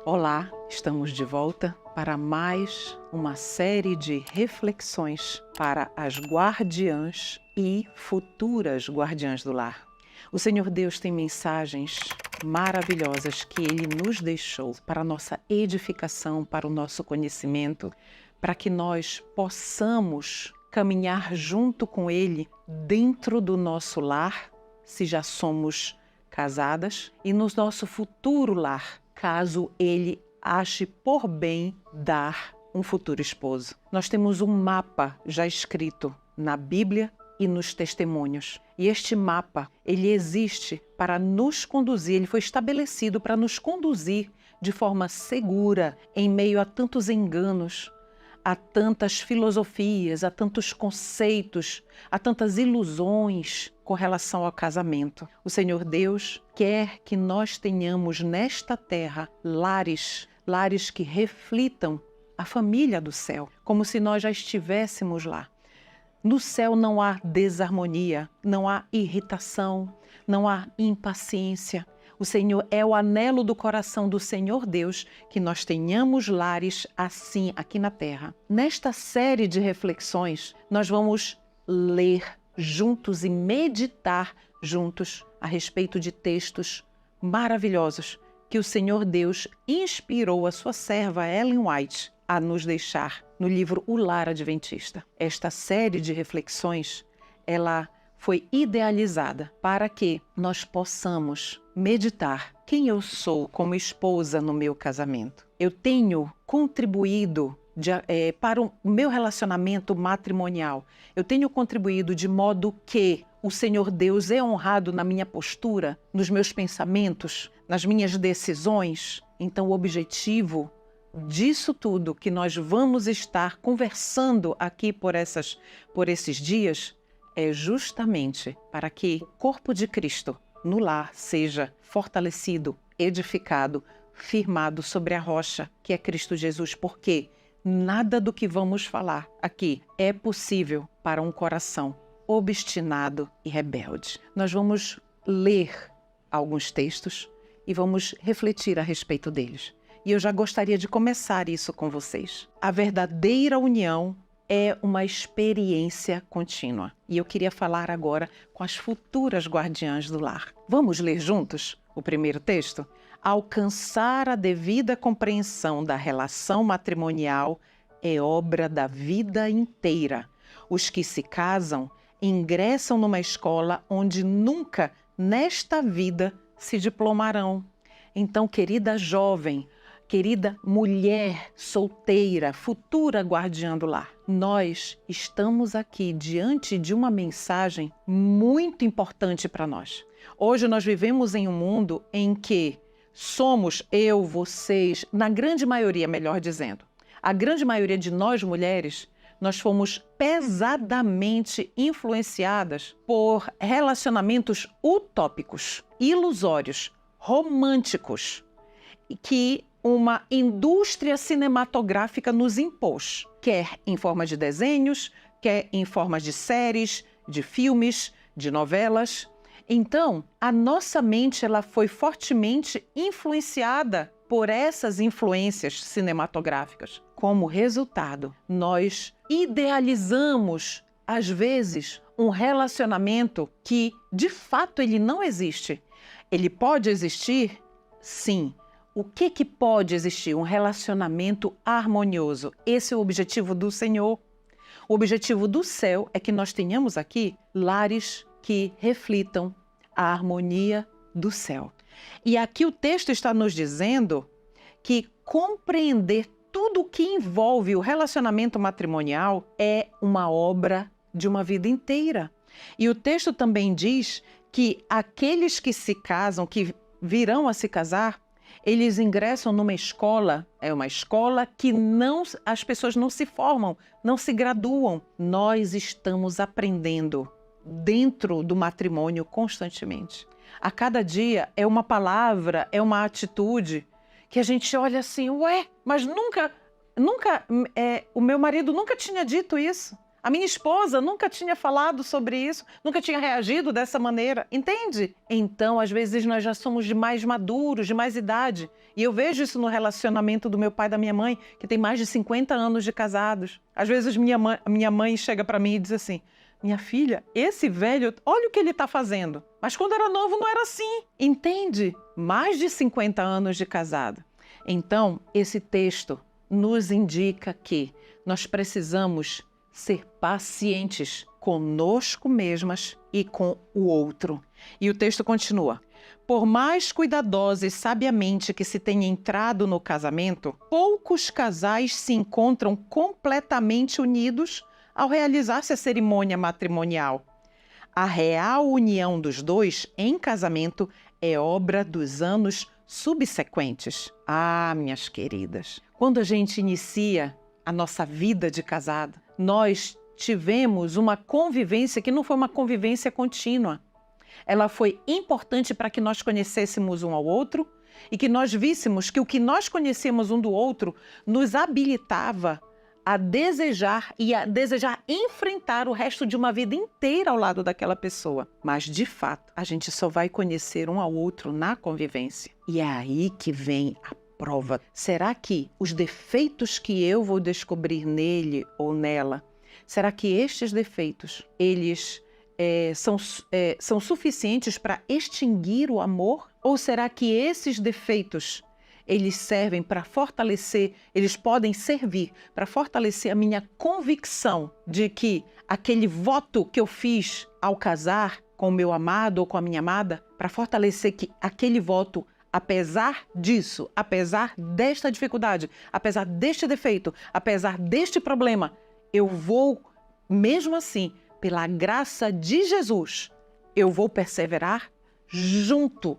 Olá, estamos de volta para mais uma série de reflexões para as guardiãs e futuras guardiãs do lar. O Senhor Deus tem mensagens maravilhosas que Ele nos deixou para a nossa edificação, para o nosso conhecimento, para que nós possamos caminhar junto com Ele dentro do nosso lar, se já somos casadas, e no nosso futuro lar, caso Ele ache por bem dar um futuro esposo. Nós temos um mapa já escrito na Bíblia e nos testemunhos. E este mapa, ele existe para nos conduzir, ele foi estabelecido para nos conduzir de forma segura em meio a tantos enganos, a tantas filosofias, a tantos conceitos, a tantas ilusões com relação ao casamento. O Senhor Deus quer que nós tenhamos nesta terra lares que reflitam a família do céu, como se nós já estivéssemos lá. No céu não há desarmonia, não há irritação, não há impaciência. O Senhor é o anelo do coração do Senhor Deus que nós tenhamos lares assim aqui na terra. Nesta série de reflexões, nós vamos ler juntos e meditar juntos a respeito de textos maravilhosos que o Senhor Deus inspirou a sua serva Ellen White a nos deixar no livro O Lar Adventista. Esta série de reflexões, ela foi idealizada para que nós possamos meditar quem eu sou como esposa no meu casamento. Eu tenho contribuído para o meu relacionamento matrimonial. Eu tenho contribuído de modo que o Senhor Deus é honrado na minha postura, nos meus pensamentos, nas minhas decisões. Então o objetivo disso tudo que nós vamos estar conversando aqui por esses dias é justamente para que o corpo de Cristo no lar seja fortalecido, edificado, firmado sobre a rocha que é Cristo Jesus, porque nada do que vamos falar aqui é possível para um coração obstinado e rebelde. Nós vamos ler alguns textos e vamos refletir a respeito deles. E eu já gostaria de começar isso com vocês. A verdadeira união é uma experiência contínua. E eu queria falar agora com as futuras guardiãs do lar. Vamos ler juntos o primeiro texto? Alcançar a devida compreensão da relação matrimonial é obra da vida inteira. Os que se casam ingressam numa escola onde nunca nesta vida se diplomarão. Então, querida jovem, querida mulher solteira, futura guardiã do lar, nós estamos aqui diante de uma mensagem muito importante para nós. Hoje nós vivemos em um mundo em que somos eu, vocês, na grande maioria, melhor dizendo, a grande maioria de nós mulheres, nós fomos pesadamente influenciadas por relacionamentos utópicos, ilusórios, românticos, que uma indústria cinematográfica nos impôs, quer em forma de desenhos, quer em forma de séries, de filmes, de novelas. Então, a nossa mente ela foi fortemente influenciada por essas influências cinematográficas. Como resultado, nós idealizamos, às vezes, um relacionamento que, de fato, ele não existe. Ele pode existir? Sim. O que pode existir? Um relacionamento harmonioso. Esse é o objetivo do Senhor. O objetivo do céu é que nós tenhamos aqui lares que reflitam a harmonia do céu. E aqui o texto está nos dizendo que compreender tudo o que envolve o relacionamento matrimonial é uma obra de uma vida inteira. E o texto também diz que aqueles que se casam, que virão a se casar, eles ingressam numa escola, é uma escola que as pessoas não se formam, não se graduam. Nós estamos aprendendo dentro do matrimônio constantemente. A cada dia é uma palavra, é uma atitude que a gente olha assim, mas nunca, o meu marido nunca tinha dito isso. A minha esposa nunca tinha falado sobre isso, nunca tinha reagido dessa maneira, entende? Então, às vezes, nós já somos de mais maduros, de mais idade. E eu vejo isso no relacionamento do meu pai e da minha mãe, que tem mais de 50 anos de casados. Às vezes, minha mãe chega para mim e diz assim: minha filha, esse velho, olha o que ele está fazendo. Mas quando era novo não era assim, entende? Mais de 50 anos de casado. Então, esse texto nos indica que nós precisamos ser pacientes conosco mesmas e com o outro. E o texto continua: por mais cuidadosa e sabiamente que se tenha entrado no casamento, poucos casais se encontram completamente unidos ao realizar-se a cerimônia matrimonial. A real união dos dois em casamento é obra dos anos subsequentes. Ah, minhas queridas, quando a gente inicia a nossa vida de casado, nós tivemos uma convivência que não foi uma convivência contínua. Ela foi importante para que nós conhecêssemos um ao outro e que nós víssemos que o que nós conhecíamos um do outro nos habilitava a desejar enfrentar o resto de uma vida inteira ao lado daquela pessoa. Mas, de fato, a gente só vai conhecer um ao outro na convivência. E é aí que vem a prova. Será que os defeitos que eu vou descobrir nele ou nela, será que estes defeitos, eles são suficientes para extinguir o amor? Ou será que esses defeitos eles servem para fortalecer, eles podem servir para fortalecer a minha convicção de que aquele voto que eu fiz ao casar com o meu amado ou com a minha amada, para fortalecer que aquele voto, apesar disso, apesar desta dificuldade, apesar deste defeito, apesar deste problema, eu vou, mesmo assim, pela graça de Jesus, eu vou perseverar junto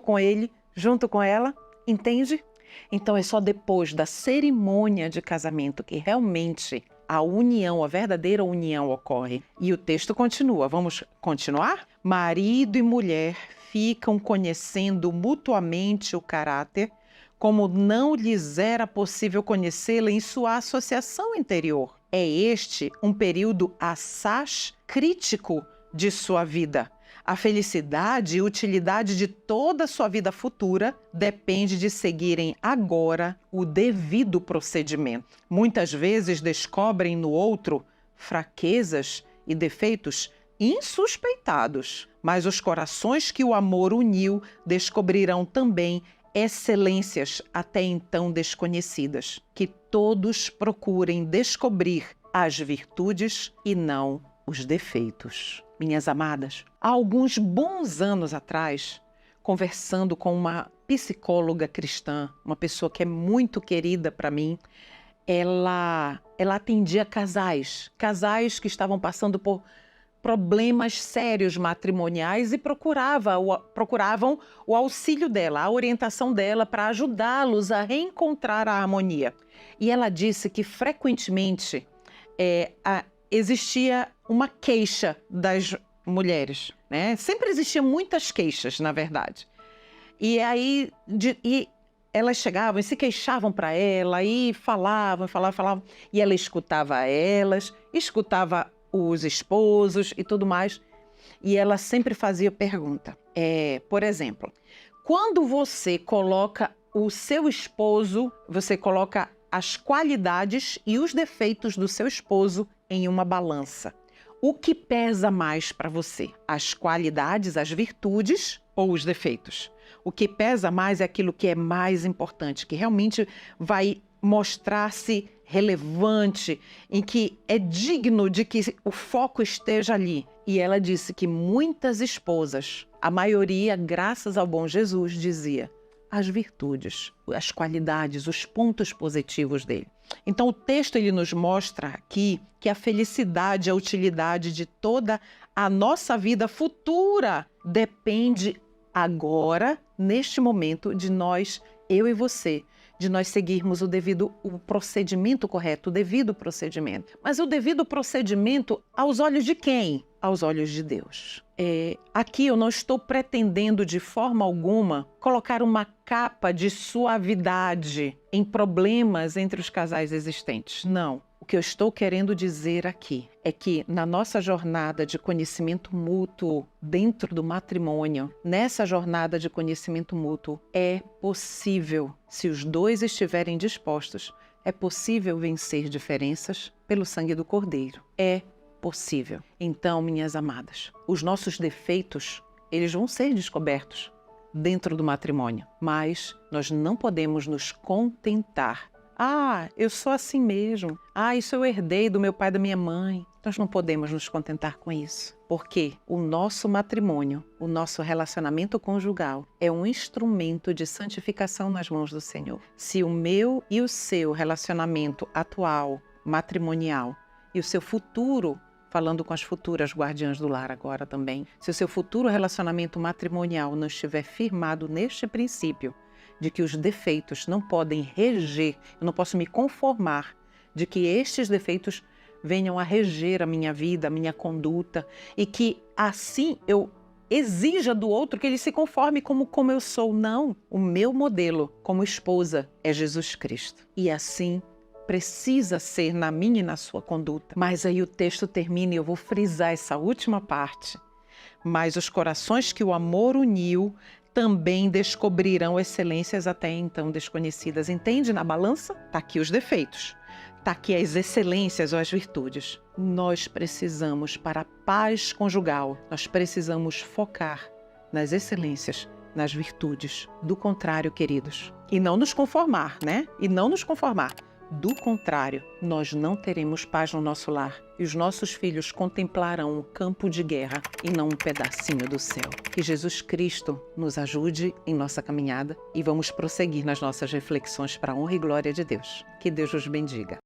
com ele, junto com ela. Entende? Então é só depois da cerimônia de casamento que realmente a união, a verdadeira união ocorre. E o texto continua. Vamos continuar? Marido e mulher ficam conhecendo mutuamente o caráter, como não lhes era possível conhecê-la em sua associação interior. É este um período assaz crítico de sua vida. A felicidade e utilidade de toda a sua vida futura depende de seguirem agora o devido procedimento. Muitas vezes descobrem no outro fraquezas e defeitos insuspeitados, mas os corações que o amor uniu descobrirão também excelências até então desconhecidas. Que todos procurem descobrir as virtudes e não os defeitos. Minhas amadas, há alguns bons anos atrás, conversando com uma psicóloga cristã, uma pessoa que é muito querida para mim, ela atendia casais que estavam passando por problemas sérios matrimoniais e procuravam o auxílio dela, a orientação dela para ajudá-los a reencontrar a harmonia. E ela disse que frequentemente existia uma queixa das mulheres, né? Sempre existiam muitas queixas, na verdade. E aí elas chegavam e se queixavam para ela e falavam, e ela escutava elas, escutava os esposos e tudo mais. E ela sempre fazia pergunta. Por exemplo, quando você coloca o seu esposo, você coloca as qualidades e os defeitos do seu esposo em uma balança, o que pesa mais para você? As qualidades, as virtudes ou os defeitos? O que pesa mais é aquilo que é mais importante, que realmente vai mostrar-se relevante, em que é digno de que o foco esteja ali. E ela disse que muitas esposas, a maioria, graças ao bom Jesus, dizia as virtudes, as qualidades, os pontos positivos dele. Então o texto ele nos mostra aqui que a felicidade, a utilidade de toda a nossa vida futura depende agora, neste momento, de nós, eu e você, de nós seguirmos o procedimento correto, o devido procedimento. Mas o devido procedimento aos olhos de quem? Aos olhos de Deus. Aqui eu não estou pretendendo de forma alguma colocar uma capa de suavidade em problemas entre os casais existentes. Não. O que eu estou querendo dizer aqui é que na nossa jornada de conhecimento mútuo dentro do matrimônio, nessa jornada de conhecimento mútuo, é possível, se os dois estiverem dispostos, é possível vencer diferenças pelo sangue do Cordeiro. É possível. Então, minhas amadas, os nossos defeitos, eles vão ser descobertos dentro do matrimônio, mas nós não podemos nos contentar. Ah, eu sou assim mesmo. Ah, isso eu herdei do meu pai e da minha mãe. Nós não podemos nos contentar com isso, porque o nosso matrimônio, o nosso relacionamento conjugal é um instrumento de santificação nas mãos do Senhor. Se o meu e o seu relacionamento atual, matrimonial, e o seu futuro, falando com as futuras guardiãs do lar agora também, se o seu futuro relacionamento matrimonial não estiver firmado neste princípio, de que os defeitos não podem reger, eu não posso me conformar de que estes defeitos venham a reger a minha vida, a minha conduta, e que assim eu exija do outro que ele se conforme como eu sou. Não, o meu modelo como esposa é Jesus Cristo. E assim precisa ser na minha e na sua conduta. Mas aí o texto termina e eu vou frisar essa última parte. Mas os corações que o amor uniu também descobrirão excelências até então desconhecidas. Entende? Na balança, tá aqui os defeitos, tá aqui as excelências ou as virtudes. Nós precisamos, para a paz conjugal, nós precisamos focar nas excelências, nas virtudes. Do contrário, queridos, e não nos conformar, né? E não nos conformar. Do contrário, nós não teremos paz no nosso lar e os nossos filhos contemplarão um campo de guerra e não um pedacinho do céu. Que Jesus Cristo nos ajude em nossa caminhada e vamos prosseguir nas nossas reflexões para a honra e glória de Deus. Que Deus os bendiga.